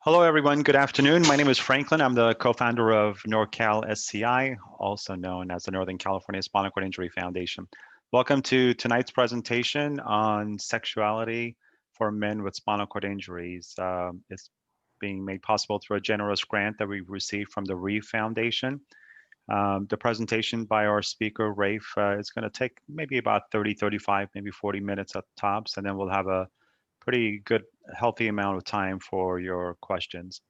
Hello, everyone. Good afternoon. My name is Franklin. I'm the co-founder of NorCal SCI, also known as the Northern California Spinal Cord Injury Foundation. Welcome to tonight's presentation on sexuality for men with spinal cord injuries. It's being made possible through a generous grant that we've received from the Reeve Foundation. The presentation by our speaker, Rafe, is going to take maybe about 30, 35, maybe 40 minutes at tops, and then we'll have a pretty good, healthy amount of time for your questions.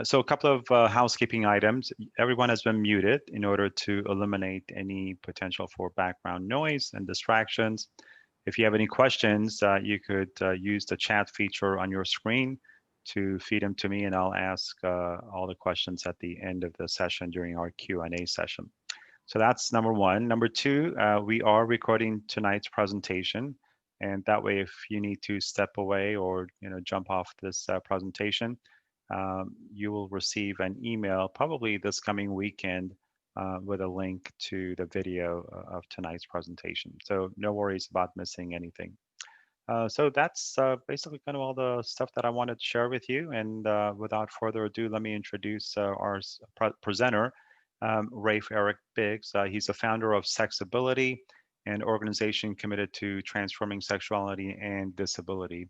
So a couple of housekeeping items. Everyone has been muted in order to eliminate any potential for background noise and distractions. If you have any questions, you could use the chat feature on your screen to feed them to me, and I'll ask all the questions at the end of the session during our Q&A session. So that's number one. Number two, we are recording tonight's presentation. And that way, if you need to step away or jump off this presentation, you will receive an email probably this coming weekend with a link to the video of tonight's presentation. So no worries about missing anything. So that's basically kind of all the stuff that I wanted to share with you. And without further ado, let me introduce our presenter, Rafe Eric Briggs. He's the founder of Sexability, an organization committed to transforming sexuality and disability.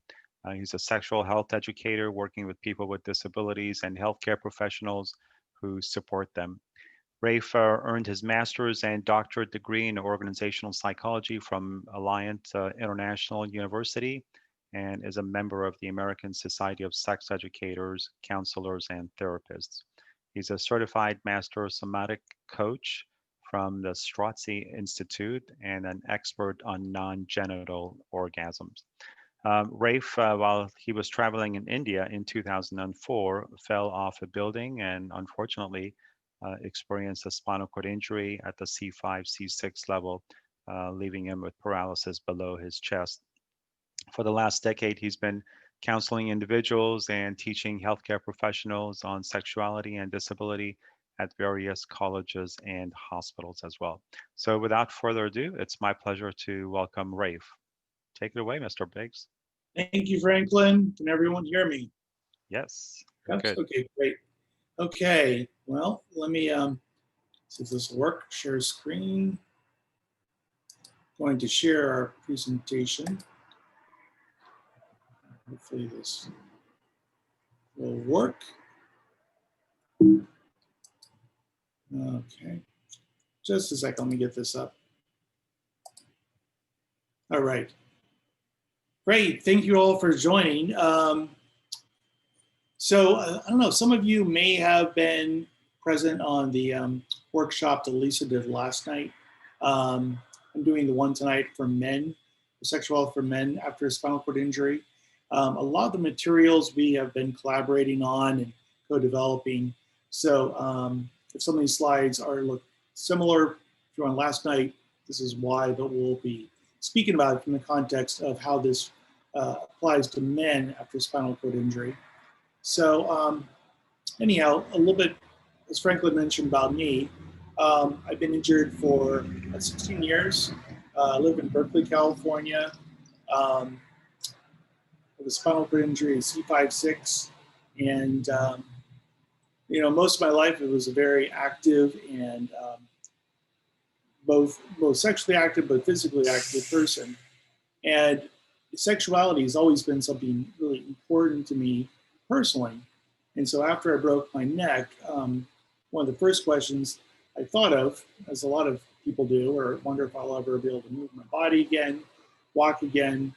He's a sexual health educator working with people with disabilities and healthcare professionals who support them. Rafe earned his master's and doctorate degree in organizational psychology from Alliant International University and is a member of the American Society of Sex Educators, Counselors, and Therapists. He's a certified master somatic coach from the Strozzi Institute and an expert on non-genital orgasms. Rafe, while he was traveling in India in 2004, fell off a building and unfortunately experienced a spinal cord injury at the C5, C6 level, leaving him with paralysis below his chest. For the last decade, he's been counseling individuals and teaching healthcare professionals on sexuality and disability at various colleges and hospitals as well. So without further ado, it's my pleasure to welcome Rafe. Take it away, Mr. Briggs. Thank you, Franklin. Can everyone hear me? Yes. Good. Okay, great. Okay, well, let me see if this will work. Share screen. Going to share our presentation. Hopefully this will work. Okay, just a second, let me get this up. All right. Great, thank you all for joining. So I don't know, some of you may have been present on the workshop that Lisa did last night. I'm doing the one tonight for men, sexual health for men after a spinal cord injury. A lot of the materials we have been collaborating on and co-developing. So if some of these slides look similar to on last night, this is why, but we'll be speaking about it from the context of how this applies to men after spinal cord injury. So anyhow, a little bit, as Franklin mentioned about me, I've been injured for 16 years. I live in Berkeley, California. With a spinal cord injury, C5-6, and most of my life it was a very active and both sexually active but physically active person. And sexuality has always been something really important to me personally. And so after I broke my neck, one of the first questions I thought of, as a lot of people do, or wonder if I'll ever be able to move my body again, walk again.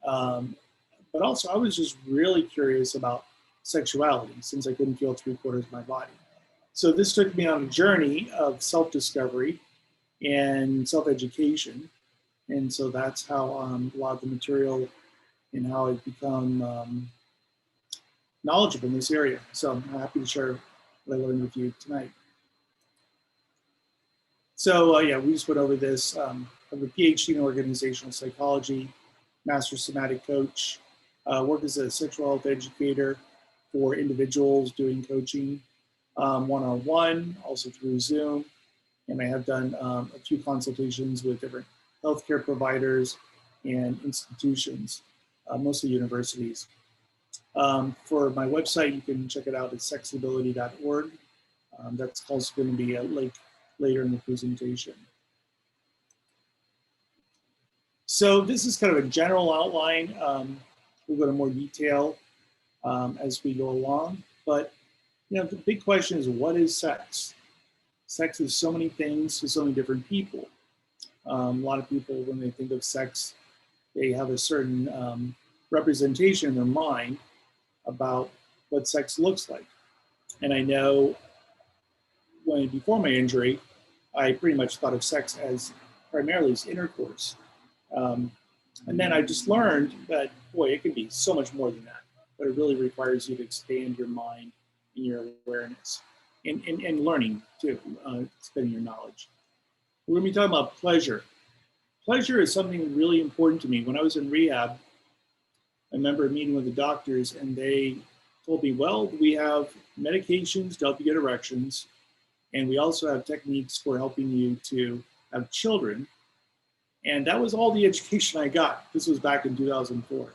But also I was just really curious about sexuality since I couldn't feel 3/4 of my body. So this took me on a journey of self-discovery and self-education. And so that's how a lot of the material and how I've become knowledgeable in this area. So I'm happy to share what I learned with you tonight. So yeah, we just went over this. I have a PhD in organizational psychology, Master Somatic Coach, work as a sexual health educator for individuals doing coaching one-on-one, also through Zoom. And I have done a few consultations with different healthcare providers and institutions, mostly universities. For my website, you can check it out at sexability.org. That's also going to be a link later in the presentation. So this is kind of a general outline. We'll go to more detail as we go along. But you know, the big question is, what is sex? Sex is so many things to so many different people. A lot of people, when they think of sex, they have a certain representation in their mind about what sex looks like. And I know before my injury, I pretty much thought of sex as primarily as intercourse. And then I just learned that, boy, it can be so much more than that. But it really requires you to expand your mind and your awareness and learning too, expanding your knowledge. We're going to be talking about pleasure. Pleasure is something really important to me. When I was in rehab, I remember meeting with the doctors and they told me, well, we have medications to help you get erections. And we also have techniques for helping you to have children. And that was all the education I got. This was back in 2004.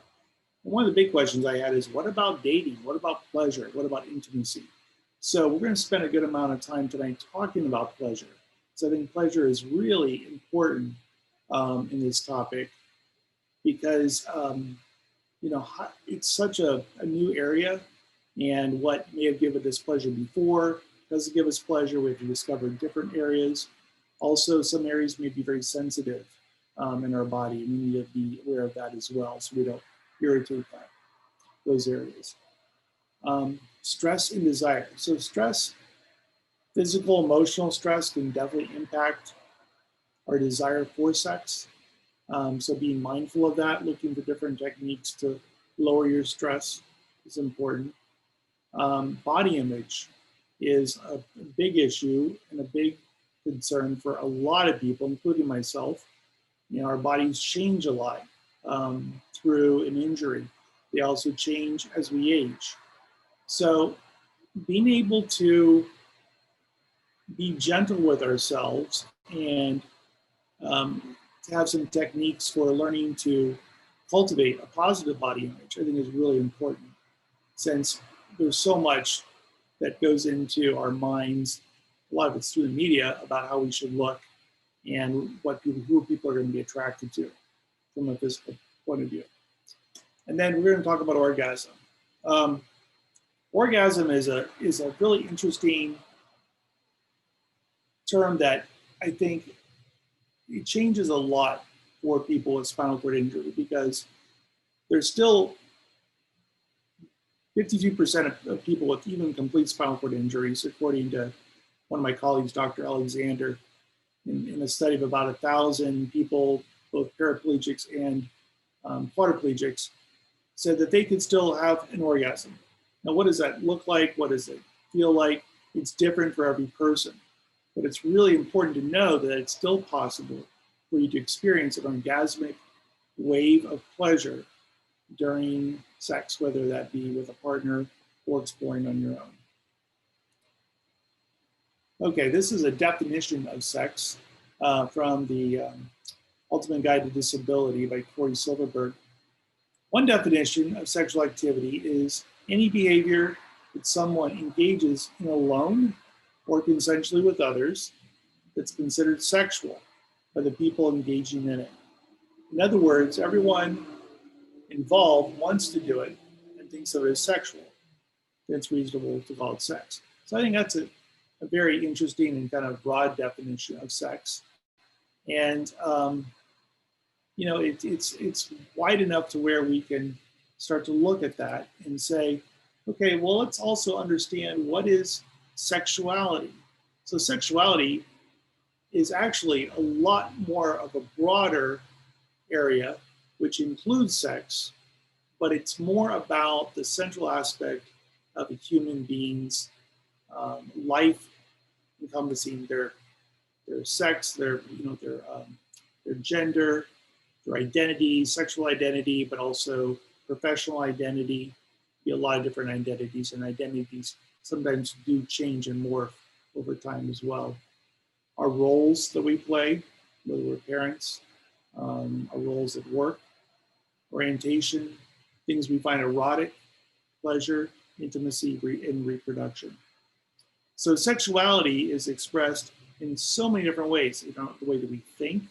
And one of the big questions I had is, what about dating? What about pleasure? What about intimacy? So we're going to spend a good amount of time tonight talking about pleasure. So I think pleasure is really important in this topic because, you know, it's such a new area, and what may have given us pleasure before doesn't give us pleasure. We have to discover different areas. Also, some areas may be very sensitive in our body, and we need to be aware of that as well so we don't irritate those areas. Stress and desire. So stress, physical, emotional stress can definitely impact our desire for sex. So being mindful of that, looking for different techniques to lower your stress is important. Body image is a big issue and a big concern for a lot of people, including myself. You know, our bodies change a lot through an injury. They also change as we age. So being able to be gentle with ourselves and to have some techniques for learning to cultivate a positive body image, I think is really important, since there's so much that goes into our minds, a lot of it's through the media, about how we should look and who people are going to be attracted to from a physical point of view. And then we're going to talk about orgasm. Orgasm is a really interesting term that I think it changes a lot for people with spinal cord injury, because there's still 52% of people with even complete spinal cord injuries, according to one of my colleagues, Dr. Alexander, in a study of about 1,000 people, both paraplegics and quadriplegics, said that they could still have an orgasm. Now, what does that look like? What does it feel like? It's different for every person. But it's really important to know that it's still possible for you to experience an orgasmic wave of pleasure during sex, whether that be with a partner or exploring on your own. Okay, this is a definition of sex from the Ultimate Guide to Disability by Corey Silverberg. One definition of sexual activity is any behavior that someone engages in alone or consensually with others that's considered sexual by the people engaging in it. In other words, everyone involved wants to do it and thinks of it as sexual. It's reasonable to call it sex. So I think that's a very interesting and kind of broad definition of sex. And you know, it's wide enough to where we can start to look at that and say, okay, well, let's also understand what is sexuality. So sexuality is actually a lot more of a broader area, which includes sex, but it's more about the central aspect of a human being's life, encompassing their sex, their gender, their identity, sexual identity, but also professional identity. Be a lot of different identities, and identities sometimes do change and morph over time as well. Our roles that we play, whether we're parents, our roles at work, orientation, things we find erotic, pleasure, intimacy, and reproduction. So sexuality is expressed in so many different ways. You know, the way that we think,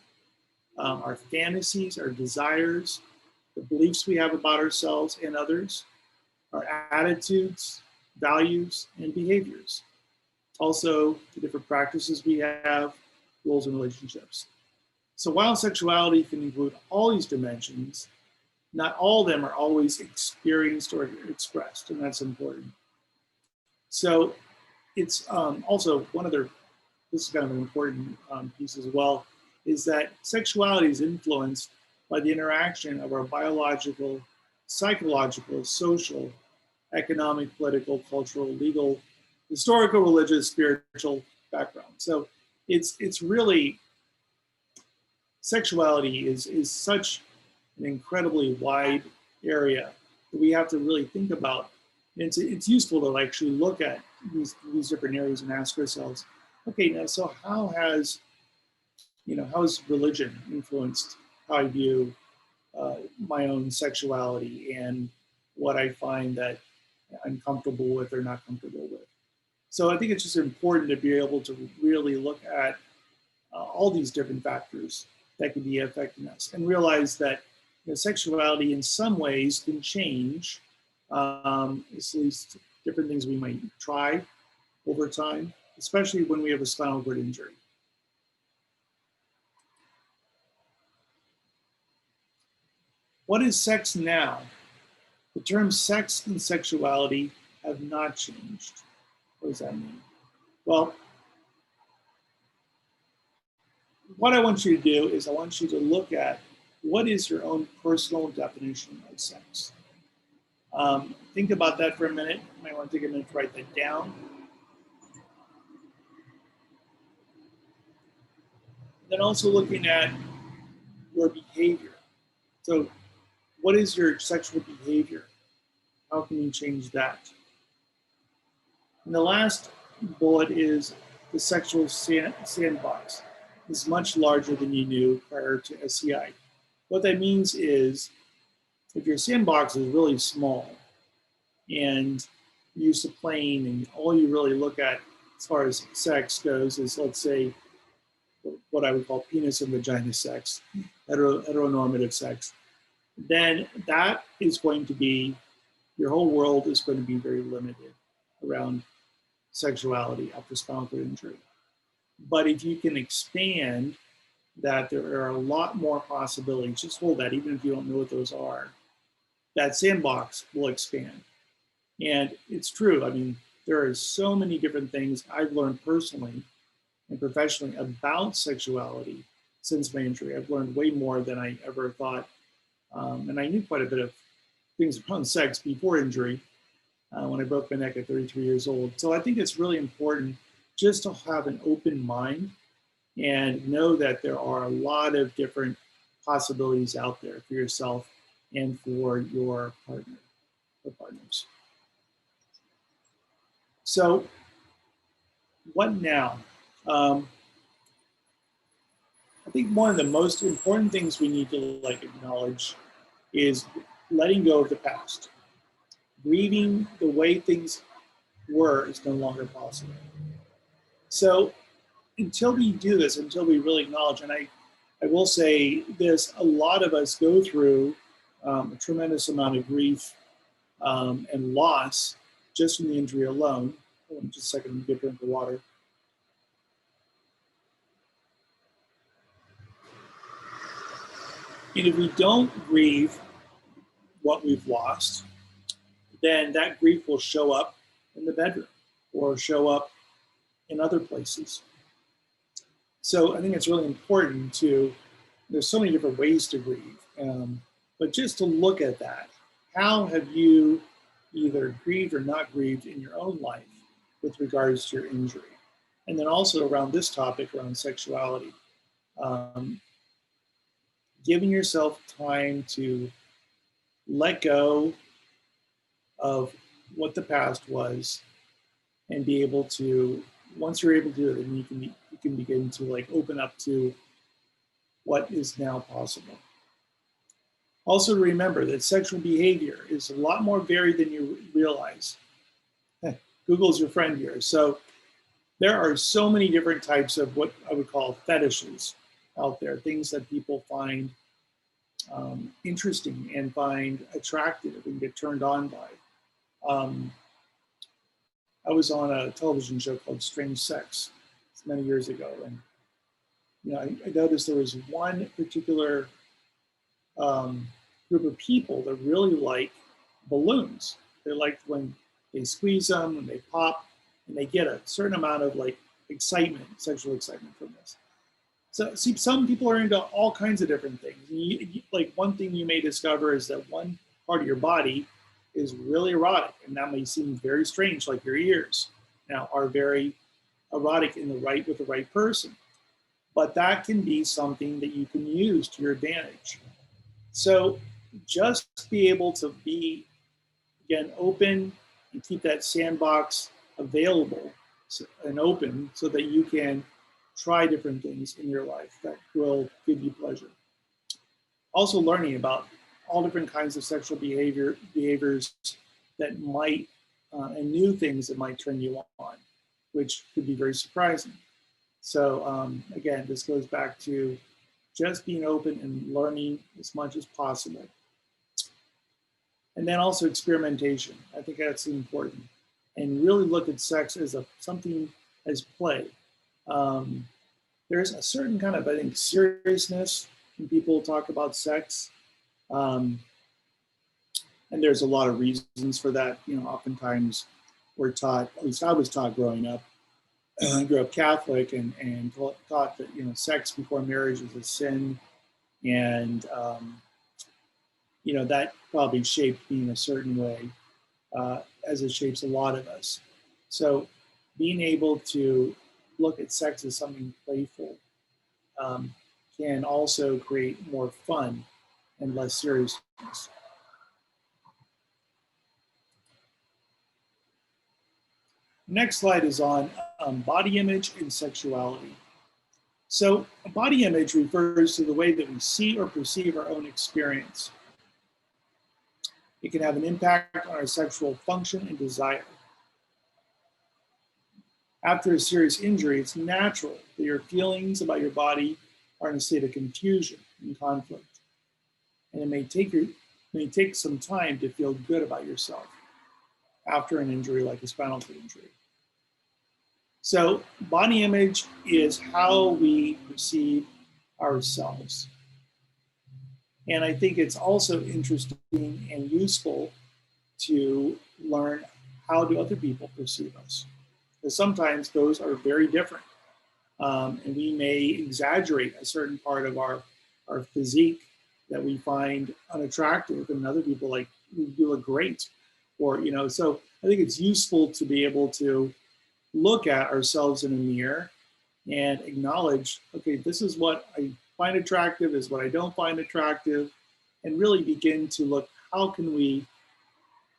our fantasies, our desires, the beliefs we have about ourselves and others, our attitudes, values, and behaviors. Also, the different practices we have, roles and relationships. So while sexuality can include all these dimensions, not all of them are always experienced or expressed, and that's important. So it's also one other, this is kind of an important piece as well, is that sexuality is influenced by the interaction of our biological, psychological, social, economic, political, cultural, legal, historical, religious, spiritual background. So it's really, sexuality is such an incredibly wide area that we have to really think about. And it's useful to actually look at these different areas and ask ourselves, okay, now, so how has religion influenced how I view my own sexuality and what I find that I'm comfortable with or not comfortable with? So I think it's just important to be able to really look at all these different factors that could be affecting us and realize that sexuality in some ways can change, at least different things we might try over time, especially when we have a spinal cord injury. What is sex now? The terms sex and sexuality have not changed. What does that mean? Well, what I want you to do is I want you to look at what is your own personal definition of sex. Think about that for a minute. You might want to take a minute to write that down. Then also looking at your behavior. So what is your sexual behavior? How can you change that? And the last bullet is the sexual sandbox is much larger than you knew prior to SCI. What that means is if your sandbox is really small and you're used to playing and all you really look at as far as sex goes is, let's say, what I would call penis and vagina sex, heteronormative sex, then that is going to be, your whole world is going to be very limited around sexuality after spinal cord injury. But if you can expand that, there are a lot more possibilities. Just hold that, even if you don't know what those are. That sandbox will expand. And it's true. I mean, there are so many different things I've learned personally and professionally about sexuality since my injury. I've learned way more than I ever thought. And I knew quite a bit of things around sex before injury when I broke my neck at 33 years old. So I think it's really important just to have an open mind and know that there are a lot of different possibilities out there for yourself and for your partner or partners. So what now? I think one of the most important things we need to acknowledge is letting go of the past. Grieving the way things were is no longer possible. So until we do this, until we really acknowledge, and I will say this, a lot of us go through a tremendous amount of grief and loss just from the injury alone. Hold on just a second, get a drink of water. And if we don't grieve what we've lost, then that grief will show up in the bedroom or show up in other places. So I think it's really important there's so many different ways to grieve, but just to look at that. How have you either grieved or not grieved in your own life with regards to your injury? And then also around this topic, around sexuality, giving yourself time to let go of what the past was and be able to, once you're able to do it, then you can begin to open up to what is now possible. Also remember that sexual behavior is a lot more varied than you realize. Google's your friend here. So there are so many different types of what I would call fetishes out there, things that people find interesting and find attractive and get turned on by. I was on a television show called Strange Sex many years ago, and I noticed there was one particular group of people that really like balloons. They like when they squeeze them and they pop, and they get a certain amount of like excitement, sexual excitement from this. So see, some people are into all kinds of different things. Like one thing you may discover is that one part of your body is really erotic, and that may seem very strange, like your ears now are very erotic with the right person. But that can be something that you can use to your advantage. So just be able to be, again, open and keep that sandbox available and open so that you can try different things in your life that will give you pleasure. Also learning about all different kinds of sexual behaviors that might, and new things that might turn you on, which could be very surprising. So again, this goes back to just being open and learning as much as possible. And then also experimentation. I think that's important. And really look at sex as something as play. There's a certain kind of, I think, seriousness when people talk about sex. And there's a lot of reasons for that. Oftentimes we're taught, at least I was taught growing up, I grew up Catholic and thought that, sex before marriage is a sin. And, that probably shaped me in a certain way, as it shapes a lot of us. So being able to look at sex as something playful can also create more fun and less seriousness. Next slide is on body image and sexuality. So body image refers to the way that we see or perceive our own experience. It can have an impact on our sexual function and desire. After a serious injury, it's natural that your feelings about your body are in a state of confusion and conflict. And it may take some time to feel good about yourself after an injury like a spinal cord injury. So body image is how we perceive ourselves. And I think it's also interesting and useful to learn how do other people perceive us. Because sometimes those are very different. And we may exaggerate a certain part of our physique that we find unattractive, and other people like, you look great. Or, so I think it's useful to be able to look at ourselves in a mirror and acknowledge, okay, this is what I find attractive, is what I don't find attractive, and really begin to look, how can we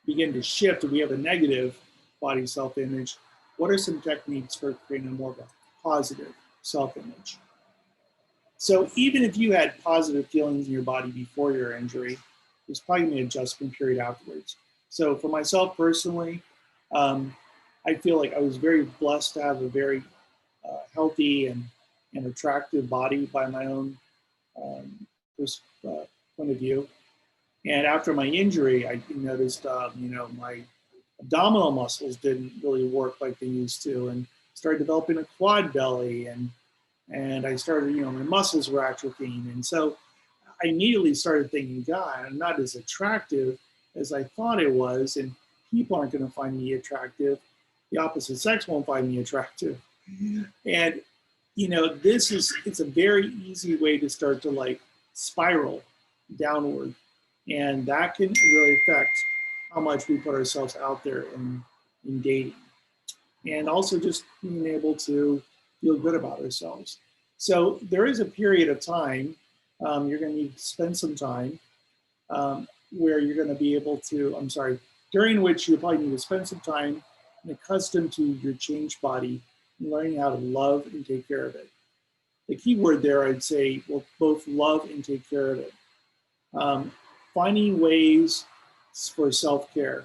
begin to shift if we have a negative body self-image? What are some techniques for creating a more of a positive self-image? So even if you had positive feelings in your body before your injury, there's probably an adjustment period afterwards. So for myself personally, I feel like I was very blessed to have a very healthy and attractive body by my own point of view. And after my injury, I noticed, my abdominal muscles didn't really work like they used to, and started developing a quad belly, and I started, my muscles were atrophying. And so I immediately started thinking, God, I'm not as attractive as I thought I was, and people aren't going to find me attractive. The opposite sex won't find me attractive. And, it's a very easy way to start to like spiral downward. And that can really affect how much we put ourselves out there in dating. And also just being able to feel good about ourselves. So there is a period of time, you're going to need to spend some time where you're going to be able to, during which you probably need to spend some time and accustom to your changed body and learning how to love and take care of it. The key word there, I'd say, will both love and take care of it. finding ways for self-care.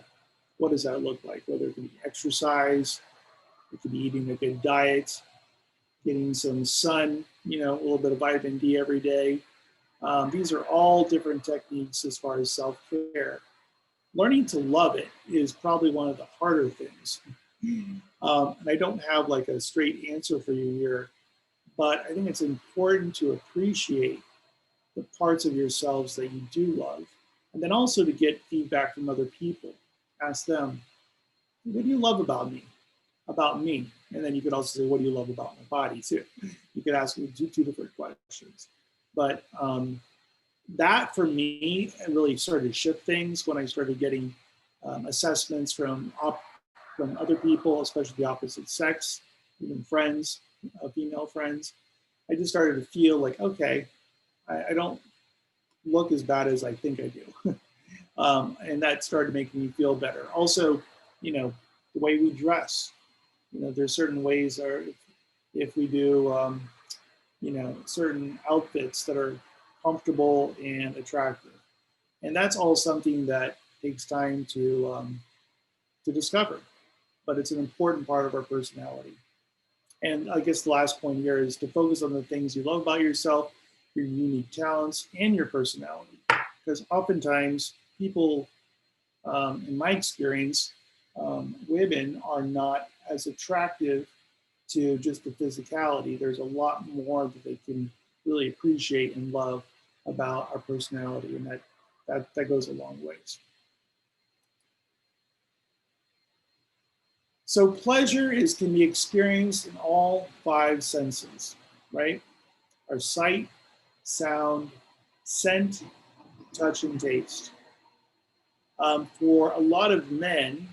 What does that look like? Whether it be exercise, it could be eating a good diet, getting some sun, you know, a little bit of vitamin D every day. These are all different techniques as far as self-care. Learning to love it is probably one of the harder things. And I don't have like a straight answer for you here, but I think it's important to appreciate the parts of yourselves that you do love, and then also to get feedback from other people. Ask them, what do you love about me? About me. And then you could also say, what do you love about my body too? You could ask two different questions. But that for me really started to shift things when I started getting assessments from other people, especially the opposite sex, even friends, female friends. I just started to feel like, okay, I don't look as bad as I think I do. And that started making me feel better. Also, you know, the way we dress. You know, there's certain ways, or if we do, you know, certain outfits that are comfortable and attractive. And that's all something that takes time to discover, but it's an important part of our personality. And I guess the last point here is to focus on the things you love about yourself, your unique talents, and your personality. Because oftentimes people, in my experience, women are not as attractive to just the physicality. There's a lot more that they can really appreciate and love about our personality, and that goes a long ways. So pleasure can be experienced in all five senses, right? Our sight, sound, scent, touch, and taste. For a lot of men,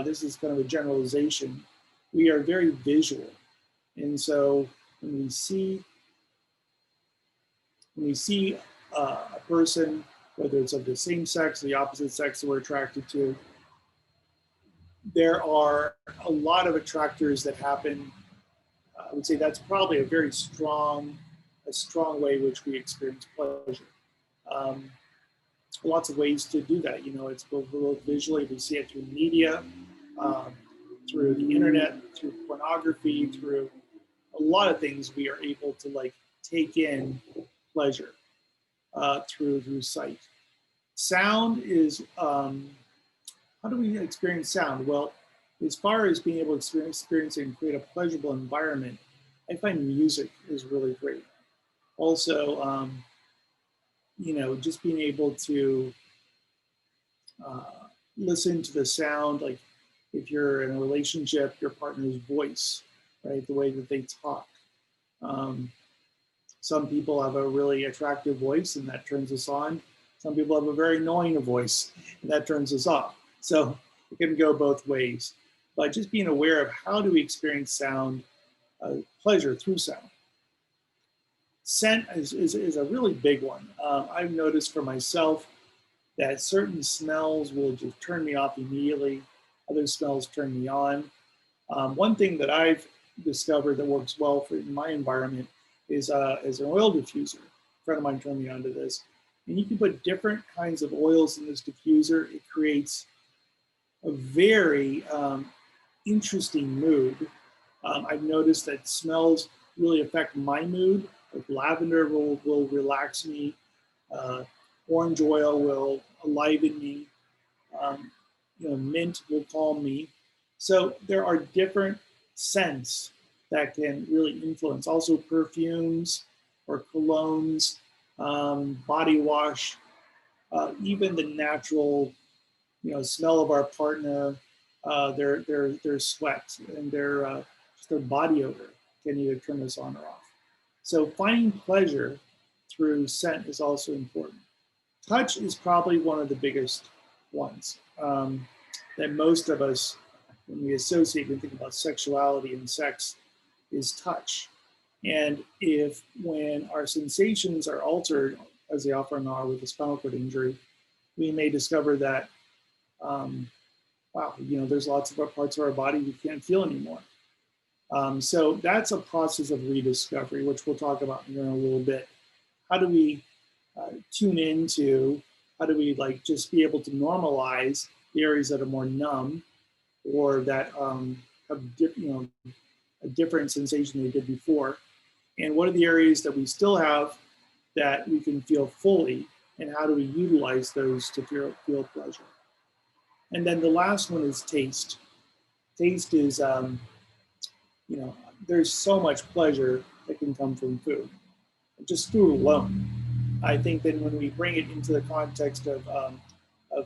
this is kind of a generalization, we are very visual. And so when we see a person, whether it's of the same sex or the opposite sex that we're attracted to, there are a lot of attractors that happen. I would say that's probably a very strong way in which we experience pleasure. Lots of ways to do that. You know, it's both visually, we see it through media, through the internet, through pornography, through a lot of things we are able to like take in pleasure through sight. Sound is, how do we experience sound? Well, as far as being able to experience and create a pleasurable environment, I find music is really great. Also, you know, just being able to listen to the sound, like if you're in a relationship, your partner's voice, right? The way that they talk. Some people have a really attractive voice and that turns us on. Some people have a very annoying voice and that turns us off. So it can go both ways. But just being aware of how do we experience sound, pleasure through sound. Scent is a really big one. I've noticed for myself that certain smells will just turn me off immediately. Other smells turn me on. One thing that I've discovered that works well in my environment is an oil diffuser. A friend of mine turned me onto this. And you can put different kinds of oils in this diffuser. It creates a very interesting mood. I've noticed that smells really affect my mood. Like lavender will relax me. Orange oil will enliven me. You know, mint will calm me. So there are different scents that can really influence. Also perfumes or colognes, body wash, even the natural, you know, smell of our partner, their sweat and just their body odor can either turn us on or off. So finding pleasure through scent is also important. Touch is probably one of the biggest ones that most of us, when we associate and think about sexuality and sex, is touch. And when our sensations are altered, as they often are with a spinal cord injury, we may discover that, wow, you know, there's lots of parts of our body we can't feel anymore. So that's a process of rediscovery, which we'll talk about here in a little bit. How do we tune into How do we like just be able to normalize the areas that are more numb or that have a different sensation they did before? And what are the areas that we still have that we can feel fully? And how do we utilize those to feel pleasure? And then the last one is taste. Taste is, there's so much pleasure that can come from food, just food alone. I think that when we bring it into the context of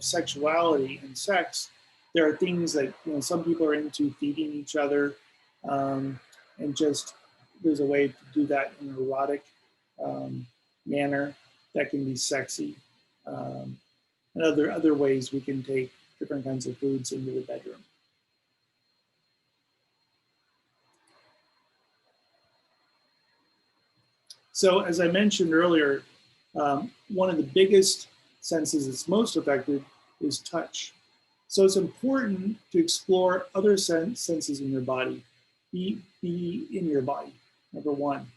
sexuality and sex, there are things that some people are into feeding each other, and just there's a way to do that in an erotic manner that can be sexy, and other ways we can take different kinds of foods into the bedroom. So as I mentioned earlier, one of the biggest senses that's most affected is touch. So it's important to explore other senses in your body. Be in your body, number one.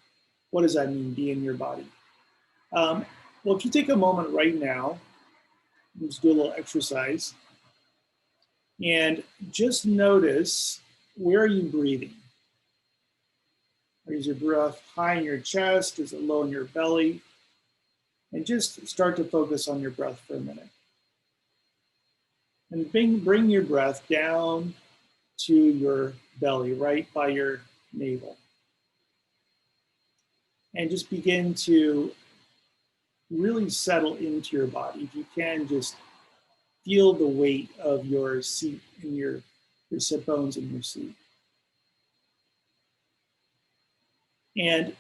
What does that mean, be in your body? Well, if you take a moment right now, let's do a little exercise, and just notice, where are you breathing? Is your breath high in your chest? Is it low in your belly? And just start to focus on your breath for a minute. And bring your breath down to your belly, right by your navel. And just begin to really settle into your body. If you can, just feel the weight of your seat and your sit bones in your seat. And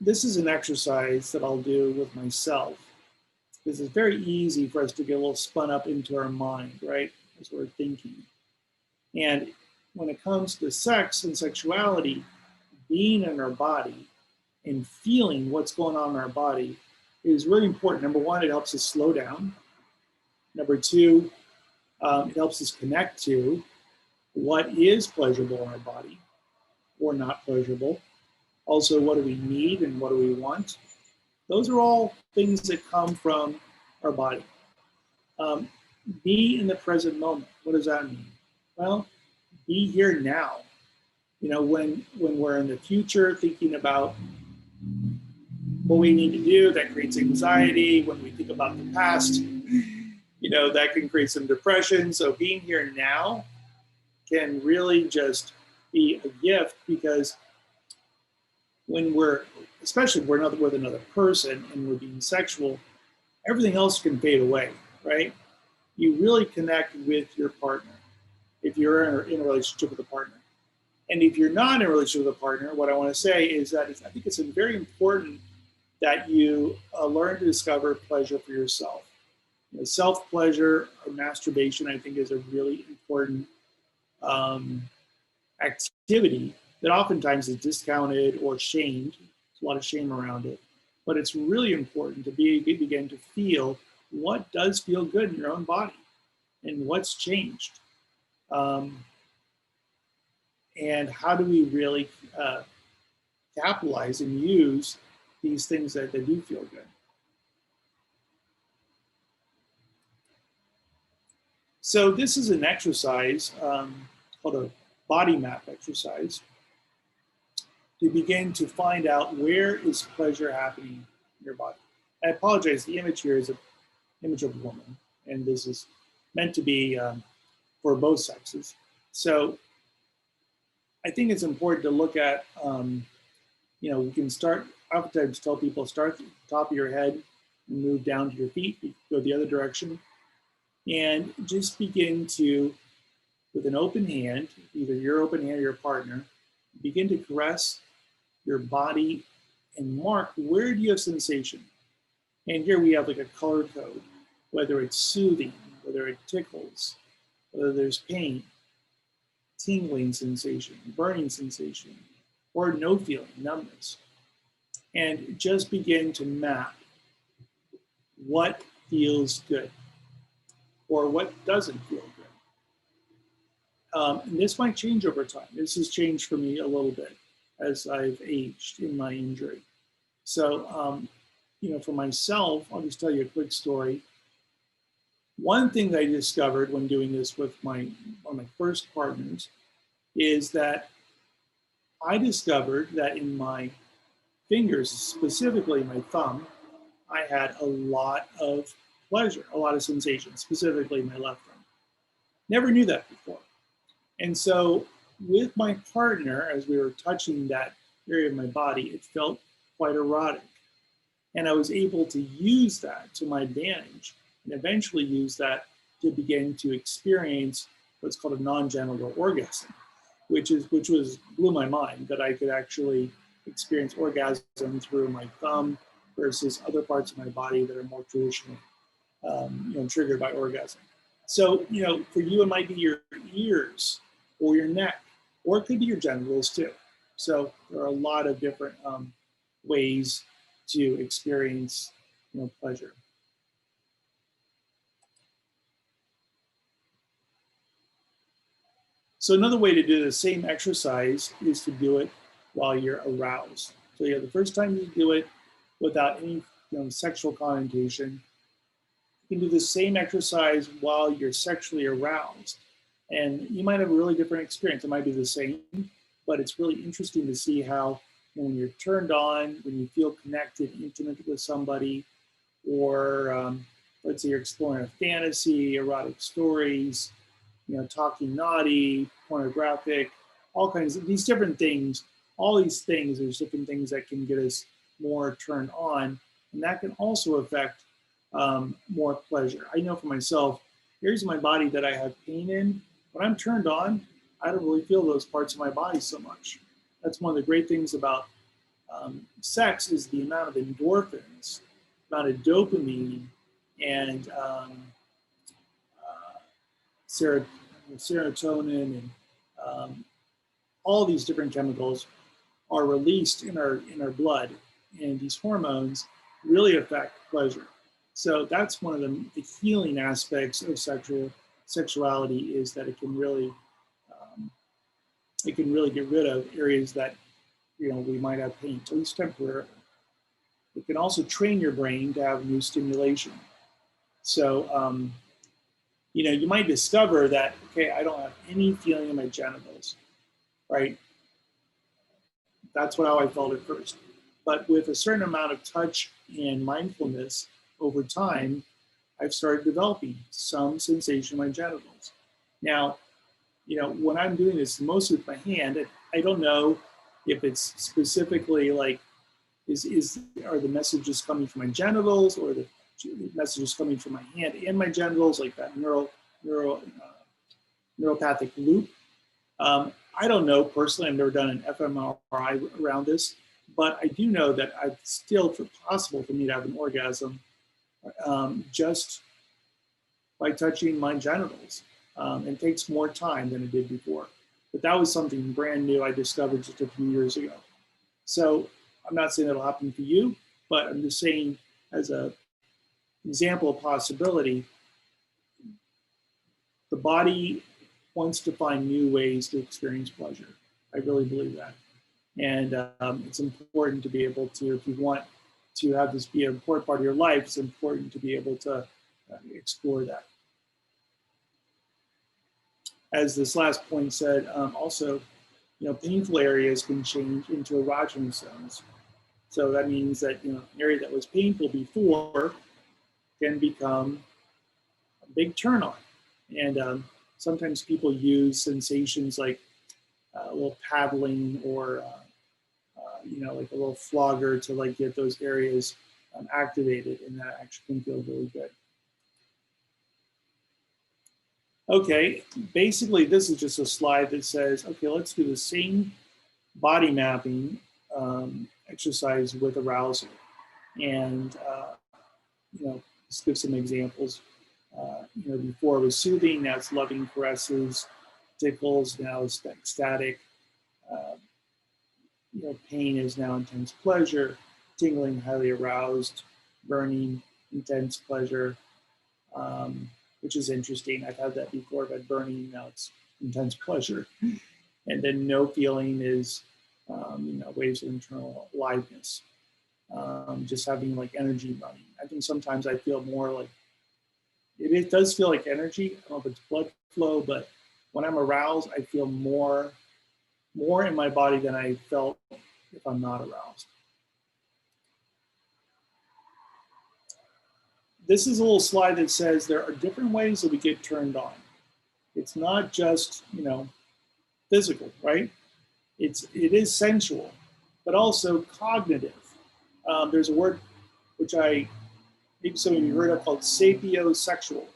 this is an exercise that I'll do with myself, because it's very easy for us to get a little spun up into our mind, right, as we're thinking. And when it comes to sex and sexuality, being in our body and feeling what's going on in our body is really important. Number one, it helps us slow down. Number two, it helps us connect to what is pleasurable in our body or not pleasurable. Also, what do we need and what do we want? Those are all things that come from our body. Be in the present moment. What does that mean? Well, be here now. When we're in the future thinking about what we need to do, that creates anxiety. When we think about the past, that can create some depression. So being here now can really just be a gift, because when especially if we're not with another person and we're being sexual, everything else can fade away, right? You really connect with your partner if you're in a relationship with a partner. And if you're not in a relationship with a partner, what I want to say is that I think it's very important that you learn to discover pleasure for yourself. Self-pleasure or masturbation, I think, is a really important activity that oftentimes is discounted or shamed. There's a lot of shame around it. But it's really important to begin to feel what does feel good in your own body and what's changed. And how do we really capitalize and use these things that do feel good? So this is an exercise called a body map exercise to begin to find out where is pleasure happening in your body. I apologize, the image here is an image of a woman, and this is meant to be for both sexes. So I think it's important to look at, we can start, oftentimes tell people, start at the top of your head and move down to your feet, go the other direction, and just begin to, with an open hand, either your open hand or your partner, begin to caress your body and mark where do you have sensation. And here we have like a color code, whether it's soothing, whether it tickles, whether there's pain, tingling sensation, burning sensation, or no feeling, numbness. And just begin to map what feels good or what doesn't feel good. And this might change over time. This has changed for me a little bit as I've aged in my injury. So, for myself, I'll just tell you a quick story. One thing that I discovered when doing this with one of my first partners is that I discovered that in my fingers, specifically my thumb, I had a lot of pleasure, a lot of sensation, specifically my left thumb. Never knew that before. And so with my partner, as we were touching that area of my body, it felt quite erotic. And I was able to use that to my advantage and eventually use that to begin to experience what's called a non-genital orgasm, which was blew my mind that I could actually experience orgasm through my thumb versus other parts of my body that are more traditionally triggered by orgasm. So, for you, it might be your ears or your neck, or it could be your genitals too. So there are a lot of different ways to experience, pleasure. So another way to do the same exercise is to do it while you're aroused. So the first time you do it without any sexual connotation, you can do the same exercise while you're sexually aroused. And you might have a really different experience. It might be the same, but it's really interesting to see how when you're turned on, when you feel connected, intimate with somebody, or let's say you're exploring a fantasy, erotic stories, talking naughty, pornographic, all kinds of these different things. All these things, there's different things that can get us more turned on, and that can also affect more pleasure. I know for myself, areas of my body that I have pain in, when I'm turned on, I don't really feel those parts of my body so much. That's one of the great things about sex is the amount of endorphins, amount of dopamine, and serotonin, and all these different chemicals are released in our blood, and these hormones really affect pleasure. So that's one of the healing aspects of sexuality is that it can really get rid of areas that we might have pain, at least temporarily. It can also train your brain to have new stimulation. So you might discover that, okay, I don't have any feeling in my genitals, right? That's how I felt at first. But with a certain amount of touch and mindfulness over time, I've started developing some sensation in my genitals. Now, when I'm doing this mostly with my hand, I don't know if it's specifically like, are the messages coming from my genitals or the messages coming from my hand and my genitals, like that neuropathic loop. I don't know personally. I've never done an fMRI around this, but I do know that it's still possible for me to have an orgasm just by touching my genitals. It takes more time than it did before. But that was something brand new I discovered just a few years ago. So I'm not saying it'll happen for you, but I'm just saying as an example of possibility, the body wants to find new ways to experience pleasure. I really believe that. And it's important to be able to, if you want to have this be an important part of your life, it's important to be able to explore that. As this last point said, also, painful areas can change into erogenous zones. So that means that an area that was painful before can become a big turn on. And sometimes people use sensations like a little paddling or like a little flogger to like get those areas activated, and that actually can feel really good. Okay, basically this is just a slide that says, okay, let's do the same body mapping exercise with arousal. And, let's give some examples. Before it was soothing, now it's loving caresses, tickles, now it's ecstatic. Pain is now intense pleasure, tingling, highly aroused, burning, intense pleasure, which is interesting. I've had that before, but burning, now it's intense pleasure. And then no feeling is, waves of internal aliveness, just having like energy running. I think sometimes I feel more like It does feel like energy. I don't know if it's blood flow, but when I'm aroused, I feel more in my body than I felt if I'm not aroused. This is a little slide that says there are different ways that we get turned on. It's not just, physical, right? It is sensual, but also cognitive. There's a word which maybe some of you heard of called sapiosexual,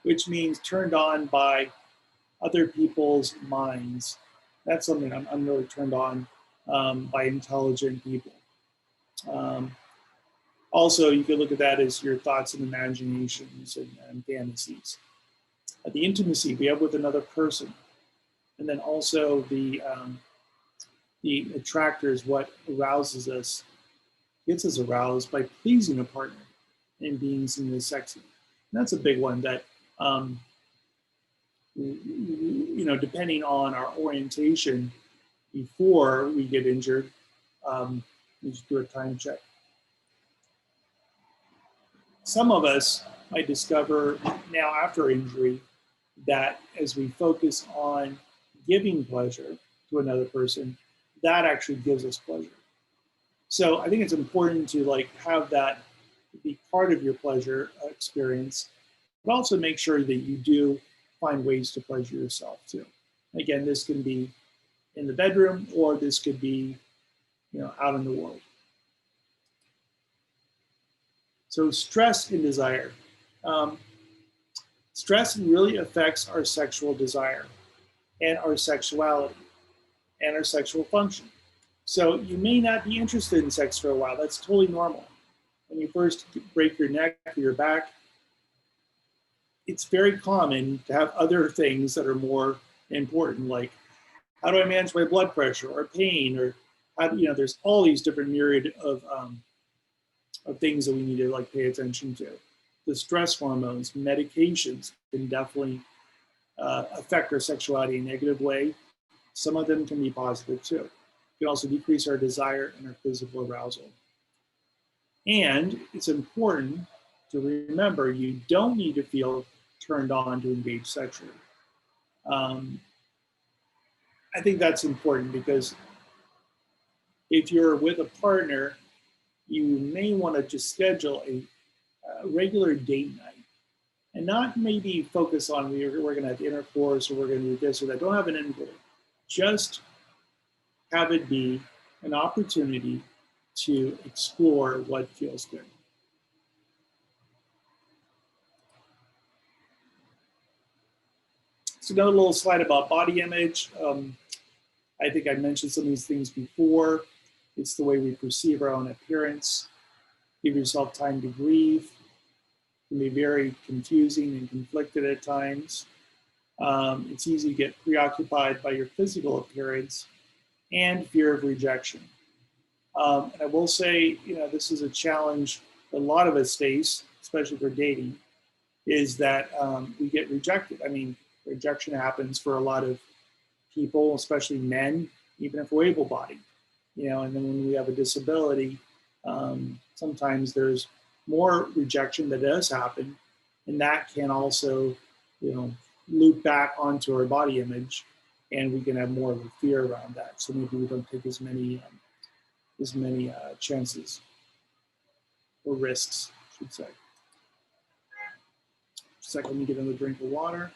which means turned on by other people's minds. That's something I'm really turned on by intelligent people. Also, you could look at that as your thoughts and imaginations and fantasies. The intimacy we have with another person, and then also the attractors, what arouses us, gets us aroused by pleasing a partner and being something sexy. And that's a big one that, depending on our orientation before we get injured, we just do a time check. Some of us might discover now after injury that as we focus on giving pleasure to another person, that actually gives us pleasure. So I think it's important to have that be part of your pleasure experience, but also make sure that you do find ways to pleasure yourself too. Again, this can be in the bedroom or this could be, out in the world. So stress and desire. Stress really affects our sexual desire and our sexuality and our sexual function. So you may not be interested in sex for a while. That's totally normal. When you first break your neck or your back, it's very common to have other things that are more important, like how do I manage my blood pressure or pain, or how, there's all these different myriad of things that we need to pay attention to. The stress hormones, medications can definitely affect our sexuality in a negative way. Some of them can be positive too. It can also decrease our desire and our physical arousal. And it's important to remember you don't need to feel turned on to engage sexually. I think that's important because if you're with a partner, you may want to just schedule a regular date night and not maybe focus on we're going to have intercourse or we're going to do this or that. Don't have an end goal. Just have it be an opportunity to explore what feels good. So another little slide about body image. I think I mentioned some of these things before. It's the way we perceive our own appearance. Give yourself time to grieve. It can be very confusing and conflicted at times. It's easy to get preoccupied by your physical appearance and fear of rejection. And I will say, this is a challenge that a lot of us face, especially for dating, is that we get rejected. I mean, rejection happens for a lot of people, especially men, even if we're able-bodied. And then when we have a disability, sometimes there's more rejection that does happen, and that can also, loop back onto our body image, and we can have more of a fear around that. So maybe we don't take as many chances or risks, I should say. Just a second, let me get another drink of water.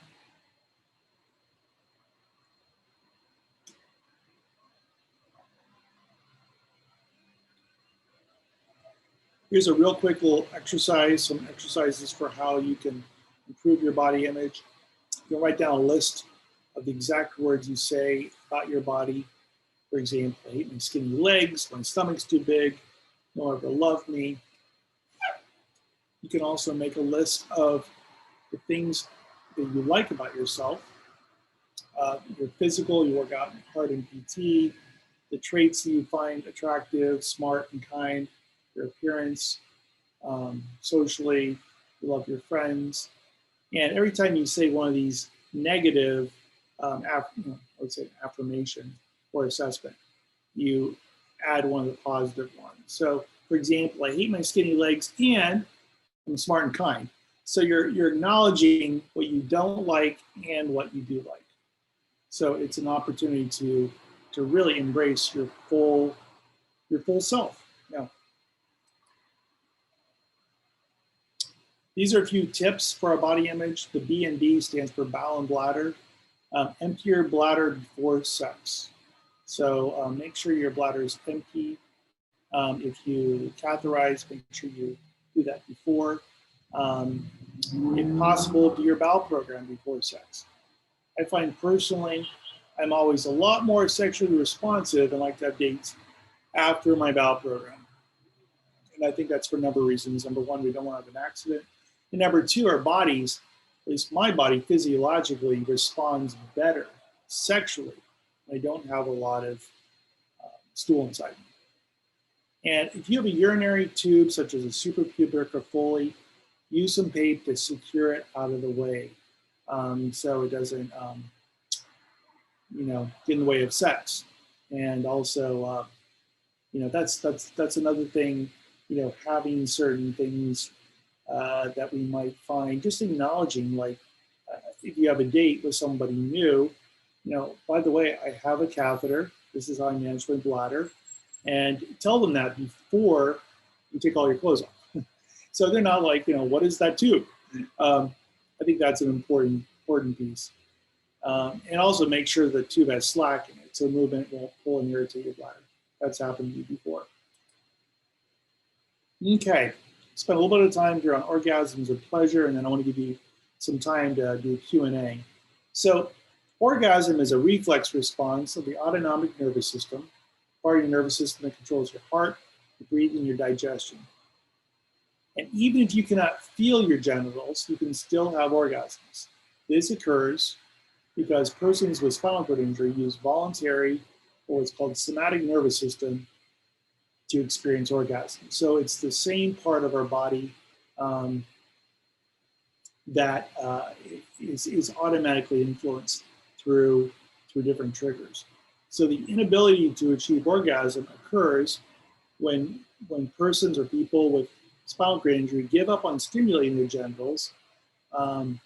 Here's a real quick little exercise, some exercises for how you can improve your body image. You can write down a list of the exact words you say about your body. For example, I hate my skinny legs, my stomach's too big, no one ever loved me. You can also make a list of the things that you like about yourself, your physical, you work out hard in PT, the traits that you find attractive, smart, and kind, your appearance, socially, you love your friends. And every time you say one of these negative, I would say affirmation or assessment, you add one of the positive ones. So, for example, I hate my skinny legs and I'm smart and kind. So you're acknowledging what you don't like and what you do like. So it's an opportunity to really embrace your full self. Now, these are a few tips for our body image. The B and B stands for bowel and bladder. Empty your bladder before sex. So make sure your bladder is empty. If you catheterize, make sure you do that before. If possible, do your bowel program before sex. I find personally, I'm always a lot more sexually responsive and like to have dates after my bowel program. And I think that's for a number of reasons. Number one, we don't want to have an accident. And number two, our bodies, at least my body physiologically responds better sexually. I don't have a lot of stool inside me. And if you have a urinary tube, such as a suprapubic or Foley, use some tape to secure it out of the way so it doesn't, get in the way of sex. And also, that's another thing, having certain things that we might find, just acknowledging, like if you have a date with somebody new, by the way, I have a catheter. This is how I manage my bladder. And tell them that before you take all your clothes off. So they're not like, what is that tube? I think that's an important piece. And also make sure the tube has slack in it so movement won't pull and irritate your bladder. That's happened to you before. Okay, spend a little bit of time here on orgasms of pleasure, and then I want to give you some time to do Q&A. So orgasm is a reflex response of the autonomic nervous system, part of your nervous system that controls your heart, your breathing, your digestion. And even if you cannot feel your genitals, you can still have orgasms. This occurs because persons with spinal cord injury use voluntary, or what's called somatic nervous system, to experience orgasm. So it's the same part of our body that is automatically influenced through different triggers. So the inability to achieve orgasm occurs when persons or people with spinal cord injury give up on stimulating their genitals. And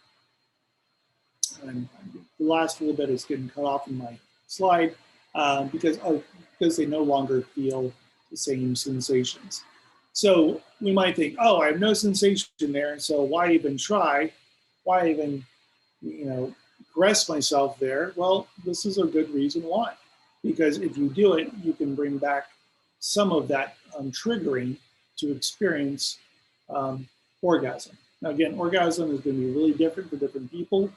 the last little bit is getting cut off in my slide because they no longer feel the same sensations. So we might think, oh, I have no sensation there, so why even try? Why even, caress myself there? Well, this is a good reason why. Because if you do it, you can bring back some of that triggering to experience orgasm. Now, again, orgasm is going to be really different for different people.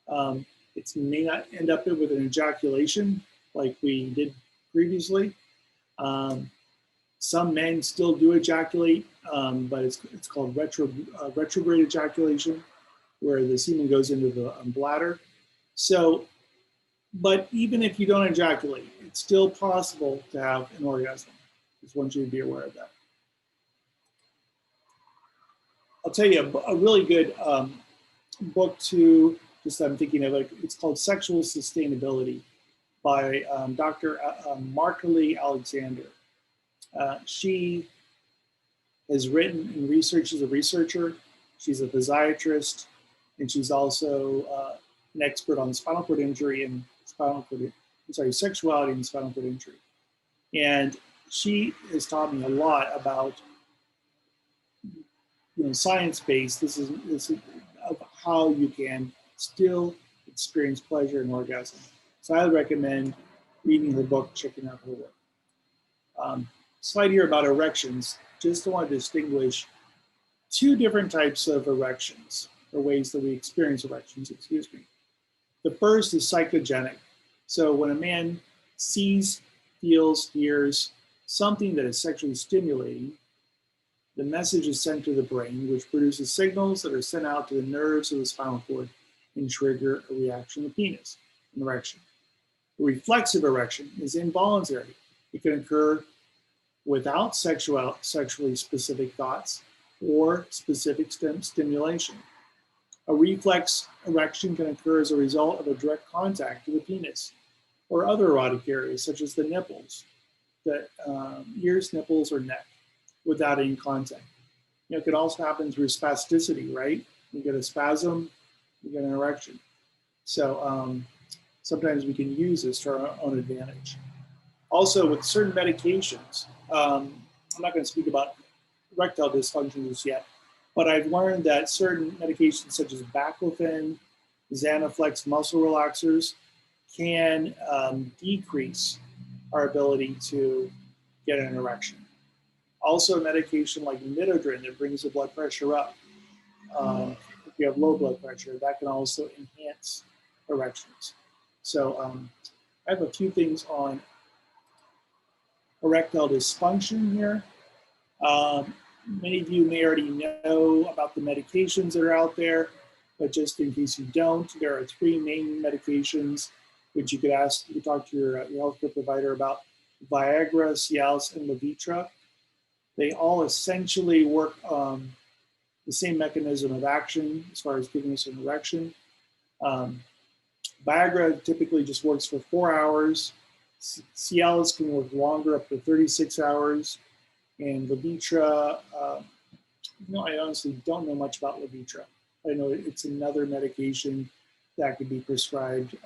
It may not end up with an ejaculation like we did previously. Some men still do ejaculate, but it's called retrograde ejaculation, where the semen goes into the bladder. So, but even if you don't ejaculate, it's still possible to have an orgasm. Just want you to be aware of that. I'll tell you a really good book too, just I'm thinking of it. It's called Sexual Sustainability by Dr. Markalee Alexander. She has written and researched. She's a researcher. She's a physiatrist, and she's also an expert on spinal cord injury and sexuality and spinal cord injury. And she has taught me a lot about science-based. This is of how you can still experience pleasure and orgasm. So I would recommend reading her book, checking out her work. Slide here about erections. Just want to distinguish two different types of erections, or ways that we experience erections, excuse me. The first is psychogenic. So when a man sees, feels, hears something that is sexually stimulating, the message is sent to the brain, which produces signals that are sent out to the nerves of the spinal cord and trigger a reaction of the penis, an erection. A reflexive erection is involuntary. It can occur without sexually specific thoughts or specific stimulation. A reflex erection can occur as a result of a direct contact to the penis or other erotic areas, such as the nipples, the ears, nipples, or neck, without any contact. It could also happen through spasticity, right? You get a spasm, you get an erection. So sometimes we can use this to our own advantage. Also, with certain medications, I'm not going to speak about erectile dysfunction just yet, but I've learned that certain medications such as baclofen, Xanaflex muscle relaxers can decrease our ability to get an erection. Also, medication like midodrine that brings the blood pressure up. If you have low blood pressure, that can also enhance erections. So I have a few things on erectile dysfunction here. Many of you may already know about the medications that are out there, but just in case you don't, there are 3 main medications which you could talk to your healthcare provider about: Viagra, Cialis, and Levitra. They all essentially work the same mechanism of action as far as giving us an erection. Viagra typically just works for 4 hours. Cialis can work longer, up to 36 hours. And Levitra, I honestly don't know much about Levitra. I know it's another medication that could be prescribed.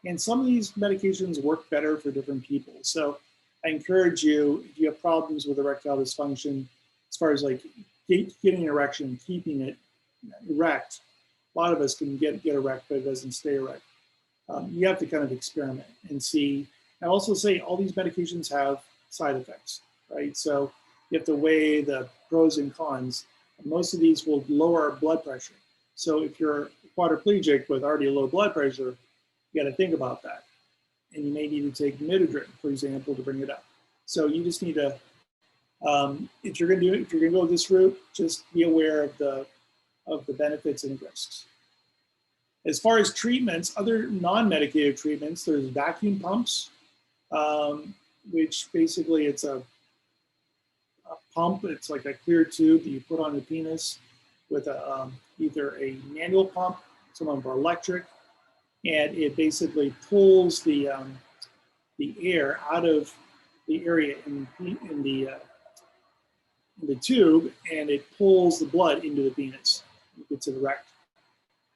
And some of these medications work better for different people. So I encourage you, if you have problems with erectile dysfunction, as far as like getting an erection and keeping it erect, a lot of us can get erect, but it doesn't stay erect. You have to kind of experiment and see. I also say all these medications have side effects, right? So you have to weigh the pros and cons. Most of these will lower our blood pressure. So if you're quadriplegic with already low blood pressure, you got to think about that. And you may need to take midodrine, for example, to bring it up. So you just need to, if you're going to go this route, just be aware of the benefits and risks. As far as treatments, other non-medicated treatments, there's vacuum pumps, which basically it's a pump. It's like a clear tube that you put on the penis with either a manual pump, some of them are electric, and it basically pulls the air out of the area in the tube, and it pulls the blood into the penis. It gets it erect.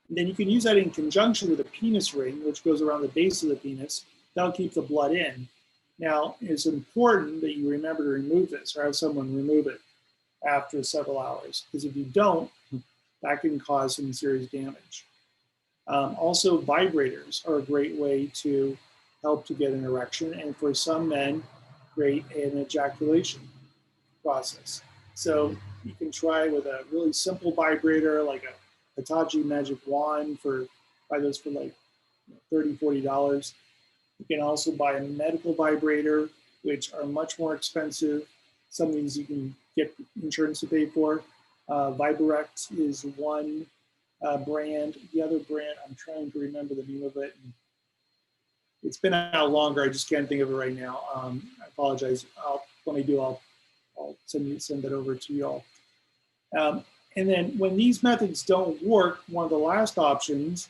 And then you can use that in conjunction with a penis ring, which goes around the base of the penis. That'll keep the blood in. Now, it's important that you remember to remove this or have someone remove it after several hours, because if you don't, that can cause some serious damage. Also, vibrators are a great way to help to get an erection, and for some men, create an ejaculation process. So you can try with a really simple vibrator, like a Hitachi Magic Wand buy those for like $30, $40. You can also buy a medical vibrator, which are much more expensive. Some of these you can get insurance to pay for. Vibrect is one brand. The other brand, I'm trying to remember the name of it. It's been out longer. I just can't think of it right now. I apologize. When I do, I'll send that over to y'all. And then when these methods don't work, one of the last options